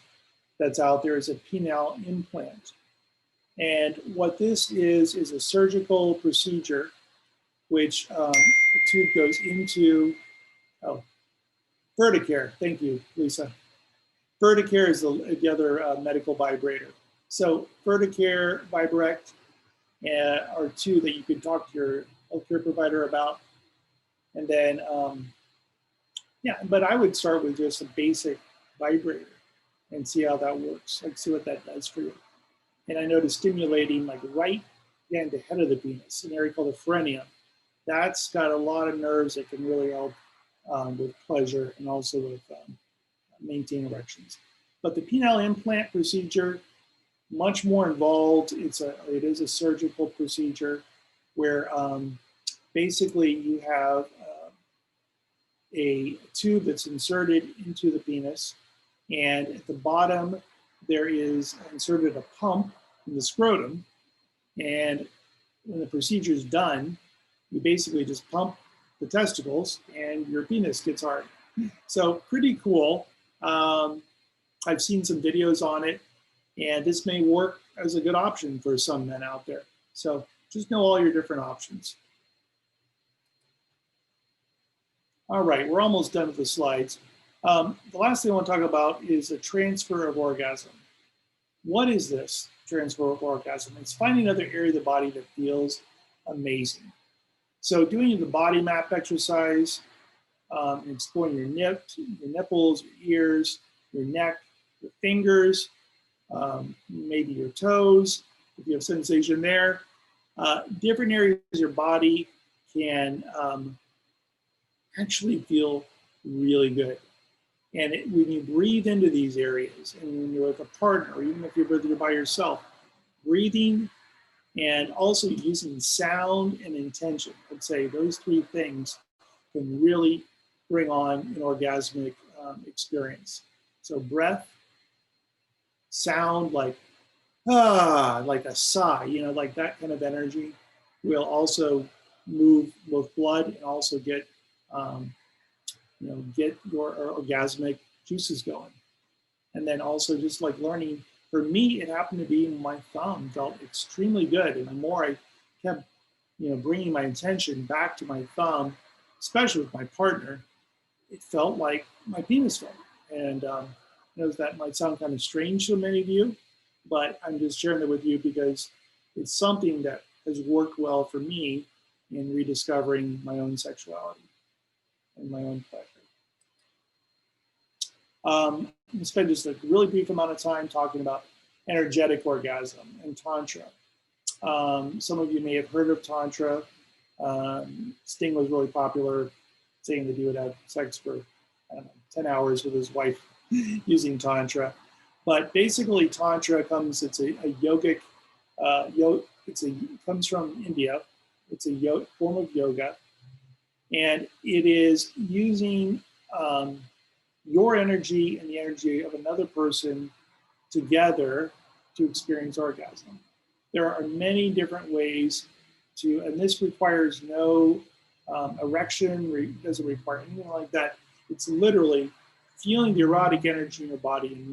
that's out there is a penile implant. And what this is a surgical procedure, which a tube goes into, Verticare. Thank you, Lisa. Verticare is the other medical vibrator. So Verticare, Vibrect are two that you can talk to your healthcare provider about. And then, but I would start with just a basic vibrator and see how that works, like see what that does for you. And I noticed stimulating like right again the head of the penis, an area called the frenulum. That's got a lot of nerves that can really help with pleasure and also with maintain erections. But the penile implant procedure, much more involved. It is a surgical procedure where basically you have a tube that's inserted into the penis, and at the bottom there is inserted a pump in the scrotum, and when the procedure is done, you basically just pump the testicles and your penis gets hard. So pretty cool. I've seen some videos on it, and this may work as a good option for some men out there. So just know all your different options. All right, we're almost done with the slides. The last thing I want to talk about is a transfer of orgasm. What is this transfer of orgasm? It's finding another area of the body that feels amazing. So doing the body map exercise, exploring your nipples, your ears, your neck, your fingers, maybe your toes, if you have sensation there. Different areas of your body can actually feel really good. And when you breathe into these areas, and when you're with a partner, or even if you're by yourself, breathing and also using sound and intention, I'd say those three things can really bring on an orgasmic experience. So breath, sound, like a sigh, like that kind of energy will also move both blood and also get get your orgasmic juices going. And then also just like learning, for me, it happened to be my thumb felt extremely good. And the more I kept, bringing my attention back to my thumb, especially with my partner, it felt like my penis felt. And that might sound kind of strange to many of you, but I'm just sharing it with you because it's something that has worked well for me in rediscovering my own sexuality and my own pleasure. I'm going to spend just a really brief amount of time talking about energetic orgasm and Tantra. Some of you may have heard of Tantra. Sting was really popular, saying that he would have sex for, 10 hours with his wife using Tantra. But basically, Tantra it's a yogic, it comes from India. It's a form of yoga. And it is using your energy and the energy of another person together to experience orgasm. There are many different ways and this requires no erection, doesn't require anything like that. It's literally feeling the erotic energy in your body and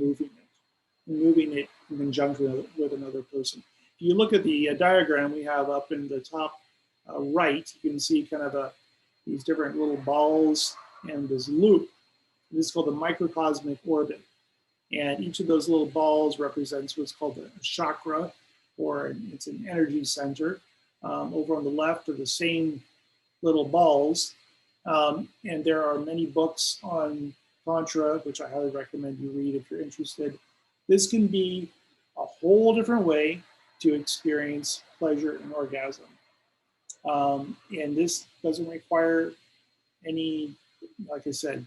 moving it in conjunction with another person. If you look at the diagram we have up in the top right, you can see kind of these different little balls and this loop. This is called the microcosmic orbit. And each of those little balls represents what's called a chakra, or it's an energy center. Over on the left are the same little balls. And there are many books on Tantra, which I highly recommend you read if you're interested. This can be a whole different way to experience pleasure and orgasm. And this doesn't require any, like I said,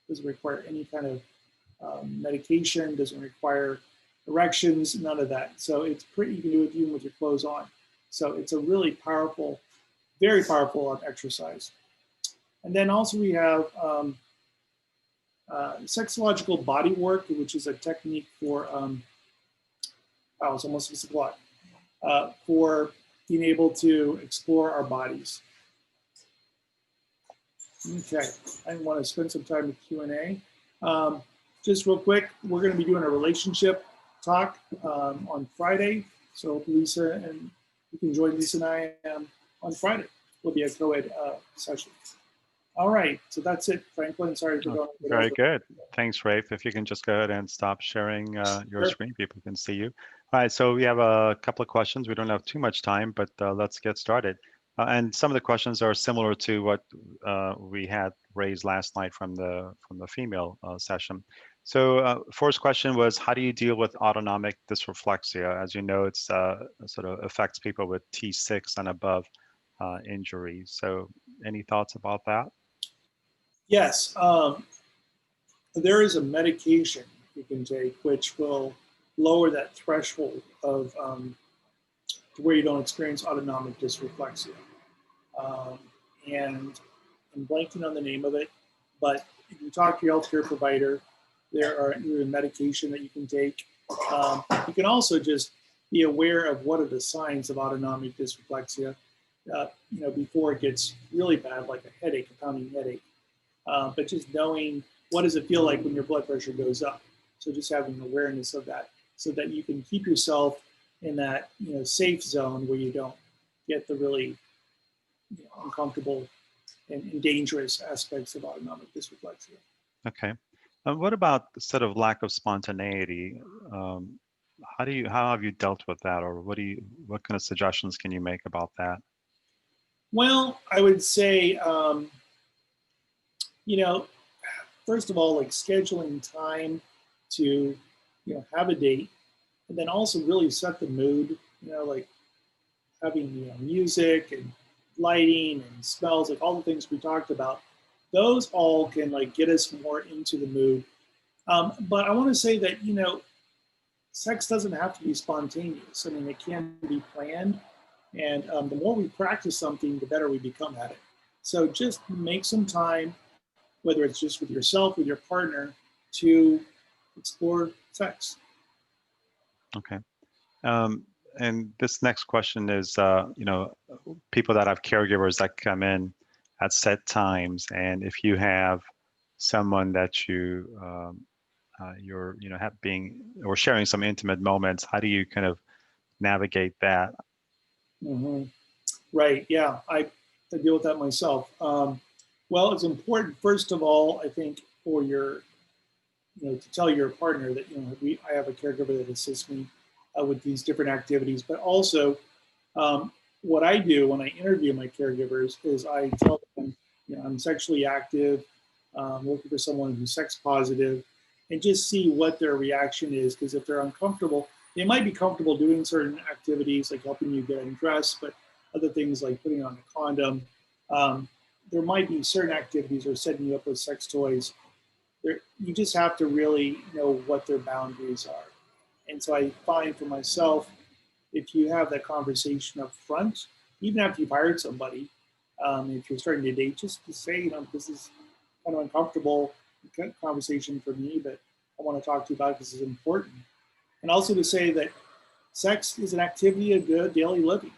doesn't require any kind of medication, doesn't require erections, none of that. So it's pretty, you can do it even with your clothes on. So it's a really powerful, very powerful exercise. And then also we have sexological body work, which is a technique for, it's almost 6 o'clock, for being able to explore our bodies. Okay, I want to spend some time with Q&A. Just real quick, we're going to be doing a relationship talk on Friday. So Lisa, and you can join Lisa and I on Friday. It'll be a co-ed session. All right, so that's it, Franklin. Sorry for going. Very good. Thanks, Rafe. If you can just go ahead and stop sharing your screen, people can see you. All right, so we have a couple of questions. We don't have too much time, but let's get started. And some of the questions are similar to what we had raised last night from the female session. So first question was, how do you deal with autonomic dysreflexia? As you know, it's sort of affects people with T6 and above injuries. So any thoughts about that? Yes, there is a medication you can take which will lower that threshold of to where you don't experience autonomic dysreflexia. And I'm blanking on the name of it, but if you talk to your healthcare provider, there a medication that you can take. You can also just be aware of what are the signs of autonomic dysreflexia, before it gets really bad, like a headache, a pounding headache. But just knowing what does it feel like when your blood pressure goes up. So just having awareness of that so that you can keep yourself in that safe zone where you don't get the really uncomfortable and dangerous aspects of autonomic dysreflexia. Okay. What about the sort of lack of spontaneity? Um, how have you dealt with that, or what kind of suggestions can you make about that? Well, I would say, you know, first of all, like scheduling time to, have a date, and then also really set the mood. Like having music and lighting and smells, like all the things we talked about. Those all can like get us more into the mood. But I want to say that sex doesn't have to be spontaneous. I mean, it can be planned, and the more we practice something, the better we become at it. So just make some time, whether it's just with yourself, with your partner, to explore sex. Okay. Um, and this next question is, people that have caregivers that come in at set times, and if you have someone that you're, have being or sharing some intimate moments, how do you kind of navigate that? Mm-hmm. Right. Yeah. I deal with that myself. Well, it's important, first of all, I think, for to tell your partner that, I have a caregiver that assists me with these different activities. But also, um, what I do when I interview my caregivers is I tell them, I'm sexually active, looking for someone who's sex positive, and just see what their reaction is. Because if they're uncomfortable, they might be comfortable doing certain activities like helping you get undressed, but other things like putting on a condom. Um, there might be certain activities or setting you up with sex toys. You just have to really know what their boundaries are. And so I find for myself, if you have that conversation up front, even after you've hired somebody, if you're starting to date, just to say, this is kind of uncomfortable conversation for me, but I want to talk to you about it because it's important. And also to say that sex is an activity of good daily living,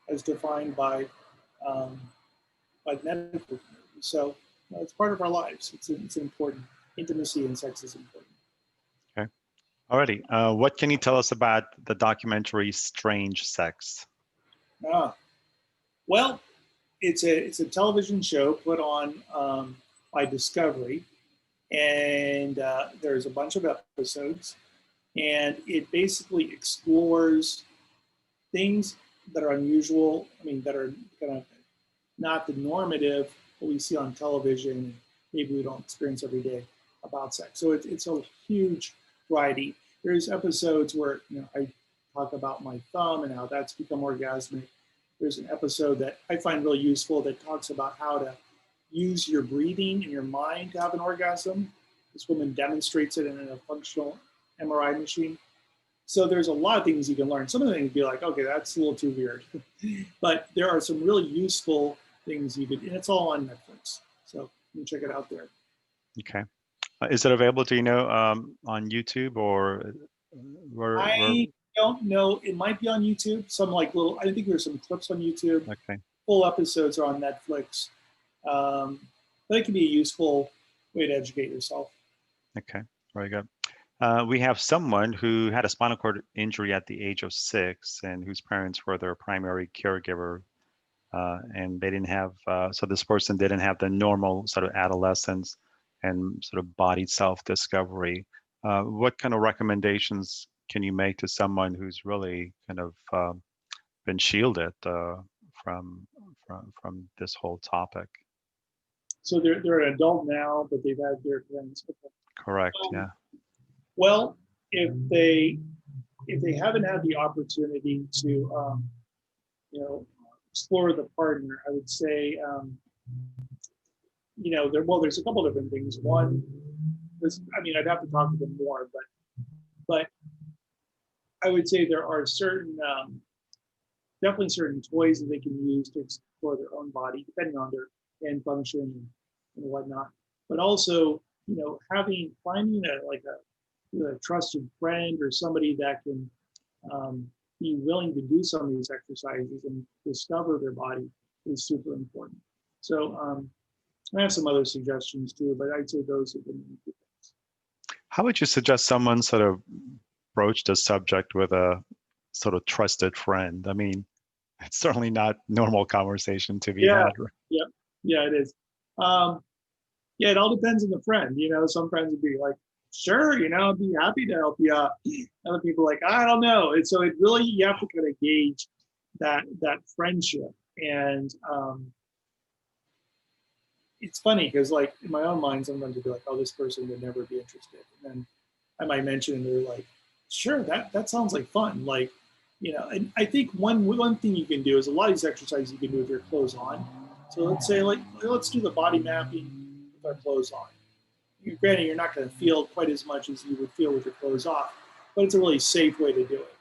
as defined um, by the medical community. So it's part of our lives. It's important. Intimacy and sex is important. Okay. Alrighty. What can you tell us about the documentary Strange Sex? Ah, well, it's a television show put on by Discovery, and there's a bunch of episodes, and it basically explores things that are unusual. I mean, that are kind of not the normative what we see on television, and maybe we don't experience every day about sex. So it's a huge variety. There's episodes where I talk about my thumb and how that's become orgasmic. There's an episode that I find really useful that talks about how to use your breathing and your mind to have an orgasm. This woman demonstrates it in a functional MRI machine. So there's a lot of things you can learn. Some of the things be like, okay, that's a little too weird. But there are some really useful things you could, and it's all on Netflix. So you can check it out there. Okay. Is it available, do you know, on YouTube or where? I don't know. It might be on YouTube. Some like little, I think there's some clips on YouTube. Okay. Full episodes are on Netflix. Um, but it can be a useful way to educate yourself. Okay. Very good. We have someone who had a spinal cord injury at the age of 6 and whose parents were their primary caregiver. And they didn't have, so this person didn't have the normal sort of adolescence and sort of body self-discovery. What kind of recommendations can you make to someone who's really kind of been shielded from, from this whole topic? So they're an adult now, but they've had their parents before. Correct. Yeah. Well, if they haven't had the opportunity to explore the partner, I would say there's a couple different things. One, I mean, I'd have to talk to them more, but I would say there are definitely certain toys that they can use to explore their own body, depending on their hand function and whatnot. But also, finding a trusted friend or somebody that can be willing to do some of these exercises and discover their body is super important. So I have some other suggestions too, but I'd say those are the main two things. How would you suggest someone sort of broach the subject with a sort of trusted friend? I mean, it's certainly not normal conversation to be Yeah, had. yeah, yeah, it is. Um, Yeah, it all depends on the friend. Some friends would be like, sure, I'd be happy to help you out. Other people are like, I don't know. And so it really, you have to kind of gauge that friendship. And it's funny because like in my own mind, sometimes I'd be like, oh, this person would never be interested. And then I might mention and they're like, sure, that sounds like fun. Like, and I think one thing you can do is a lot of these exercises you can do with your clothes on. So let's say like let's do the body mapping with our clothes on. Granted, you're not going to feel quite as much as you would feel with your clothes off, but it's a really safe way to do it.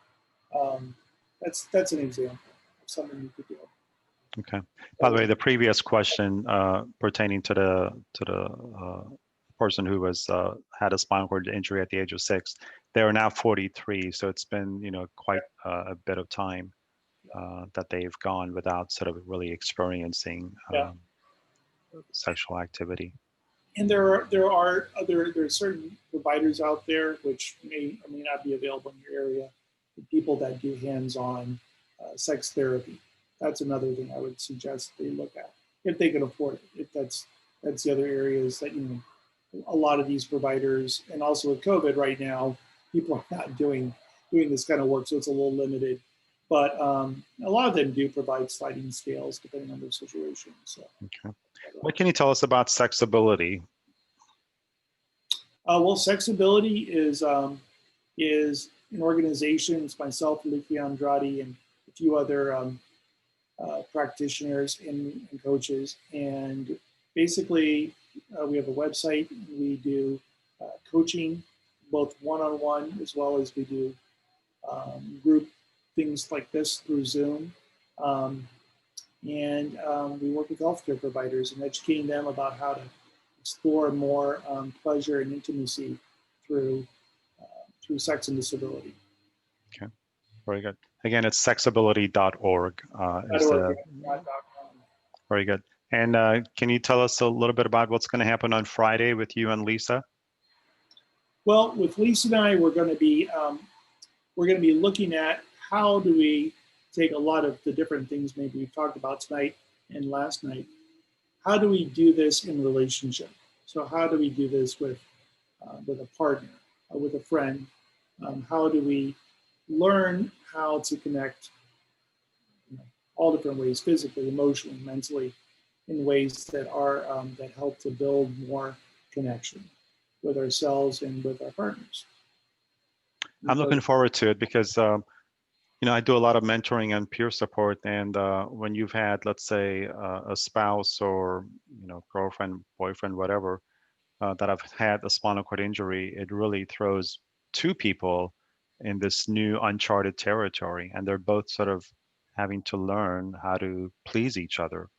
That's an example of something you could do. Okay. By the way, the previous question pertaining to the person who was had a spinal cord injury at the age of 6, they are now 43. So it's been quite a bit of time that they've gone without sort of really experiencing Yeah. sexual activity. And there are certain providers out there which may or may not be available in your area. The people that do hands-on sex therapy. That's another thing I would suggest they look at if they can afford it. If that's the other areas that a lot of these providers, and also with COVID right now, people are not doing this kind of work, so it's a little limited. But a lot of them do provide sliding scales depending on their situation. So, okay. What can you tell us about sexability? Well, sexability is an organization. It's myself, Luki Andrade, and a few other practitioners and coaches. And basically, we have a website. We do coaching, both one-on-one as well as we do group things like this through Zoom. And we work with healthcare providers and educating them about how to explore more pleasure and intimacy through sex and disability. Okay, very good. Again, it's sexability.org. Very good. And can you tell us a little bit about what's going to happen on Friday with you and Lisa? Well, with Lisa and I, we're going to be looking at how do we take a lot of the different things maybe we've talked about tonight and last night. How do we do this in relationship? So how do we do this with a partner, with a friend? How do we learn how to connect all different ways, physically, emotionally, mentally, in ways that are that help to build more connection with ourselves and with our partners. I'm looking forward to it because I do a lot of mentoring and peer support, and when you've had, let's say, a spouse or girlfriend, boyfriend, whatever, that have had a spinal cord injury, it really throws two people in this new uncharted territory, and they're both sort of having to learn how to please each other.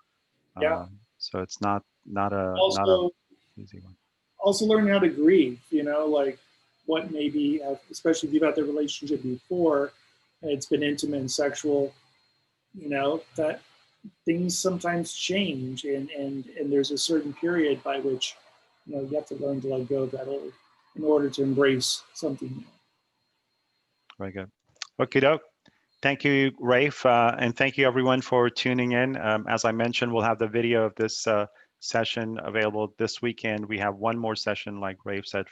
Yeah. So it's not Also, easy one. Also learning how to grieve. Like what maybe, especially if you've had the relationship before, and it's been intimate and sexual. That things sometimes change, and there's a certain period by which you have to learn to let go of that old in order to embrace something new. Very good. Okie doke. Thank you, Rafe, and thank you everyone for tuning in. As I mentioned, we'll have the video of this session available this weekend. We have one more session, like Rafe said,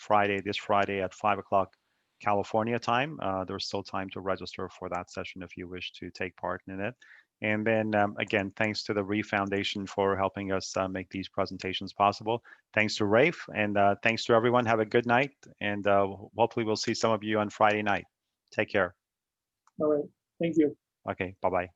this Friday at 5 o'clock California time. There's still time to register for that session if you wish to take part in it. And then again, thanks to the Reef Foundation for helping us make these presentations possible. Thanks to Rafe, and thanks to everyone. Have a good night, and hopefully we'll see some of you on Friday night. Take care. All right. Thank you. Okay, bye-bye.